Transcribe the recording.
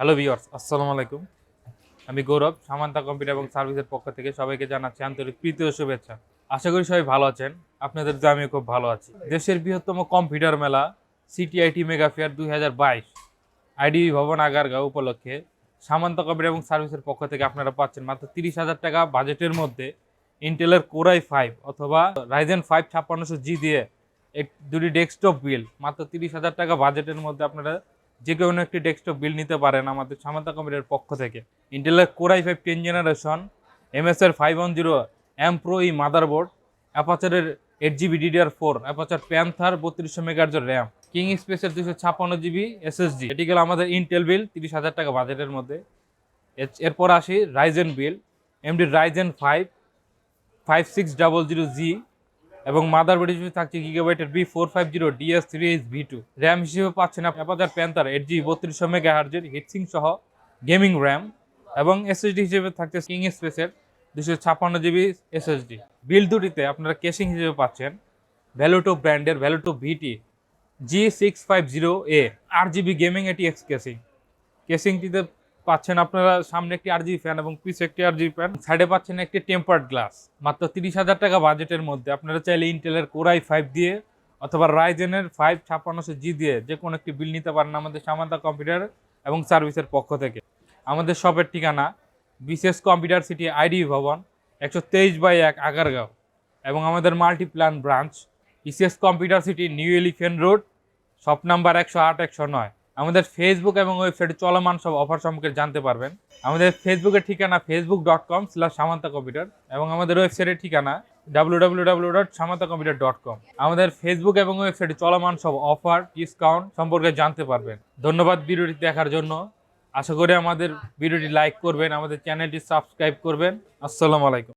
Hello viewers, আসসালামু আলাইকুম। আমি গৌরব, সামান্তা কম্পিউটার এবং সার্ভিসের পক্ষ থেকে সবাইকে জানাচ্ছি আন্তরিক প্রীতি ও শুভেচ্ছা। আশা করি সবাই ভালো আছেন। আপনাদের তো আমিও খুব ভালো আছি। দেশের বৃহত্তম কম্পিউটার মেলা সিটিআইটি মেগা ফেয়ার 2022 আইডি ভবন আগারগাঁও উপলক্ষে সামান্তা কম্পিউটার এবং সার্ভিসের পক্ষ থেকে আপনারা পাচ্ছেন মাত্র 30,000 টাকা বাজেটের মধ্যে ইন্টেলের কোরাই 5 অথবা রাইজেন 5 5600G দিয়ে দুটি ডেস্কটপ বিল মাত্র 30,000 টাকা বাজেটের মধ্যে আপনারা যে কোনো একটি ডেস্কটপ বিল নিতে পারেন আমাদের সামান্তা কম্পিউটারের পক্ষ থেকে। ইন্টেলের কোরাই 5 10 জেনারেশন, এমএসের 510 এম প্রো ই মাদারবোর্ড, অ্যাপাচারের 8GB DDR4, অ্যাপাচার প্যান্থার 3200 মেগাহার্জের র্যাম, কিং স্পেসের 256GB SSD। এটি গেল আমাদের ইন্টেল বিল 30,000 টাকা বাজেটের মধ্যে। এরপর আসি রাইজেন বিল, এমডি রাইজেন 5 5600G এবং মাদারবোর্ড হিসেবে থাকছে গিগাবাইটের B450DS3H V2। র্যাম হিসেবে পাচ্ছেন অ্যাপাচার প্যান্থার 8GB 3200 মেগাহার্জের হিটসিং সহ গেমিং র্যাম এবং এসএসডি হিসেবে থাকছে কিং স্পেসের 256GB এসএসডি। বিল দুটিতে আপনারা কেসিং হিসেবে পাচ্ছেন ভ্যালুটো ব্র্যান্ডের Valuetop VT G650A 8GB gaming ATX casing. কেসিংটিতে পাচ্ছেন আপনারা সামনে একটি RGB ফ্যান এবং পিছে একটি RGB ফ্যান, সাইডে পাচ্ছেন একটি টেম্পার্ড গ্লাস। মাত্র 30,000 টাকা বাজেটের মধ্যে আপনারা চাইলে ইন্টেলের কোরাই 5 দিয়ে অথবা রাইজেনের 5 5600G দিয়ে যে কোনো একটি বিল নিতে পারেন আমাদের সামান্তা কম্পিউটার এবং সার্ভিসের পক্ষ থেকে। আমাদের শপের ঠিকানা বিশেষ কম্পিউটার সিটি আইডি ভবন 123/1 আগারগাঁও এবং আমাদের মাল্টিপ্ল্যান ব্রাঞ্চ বিশেষ computer city new elephant road, shop number 108 109। আমাদের ফেসবুক এবং ওয়েবসাইটে চলমান সব অফার সম্পর্কে জানতে পারবেন। আমাদের ফেসবুকের ঠিকানা facebook.com/samantacomputer এবং আমাদের ওয়েবসাইটের ঠিকানা www.samantacomputer.com। আমাদের ফেসবুক এবং ওয়েবসাইটে চলমান সব অফার ডিসকাউন্ট সম্পর্কে জানতে পারবেন। ধন্যবাদ ভিডিওটি দেখার জন্য। আশা করি আমাদের ভিডিওটি লাইক করবেন, আমাদের চ্যানেলটি সাবস্ক্রাইব করবেন। আসসালামু আলাইকুম।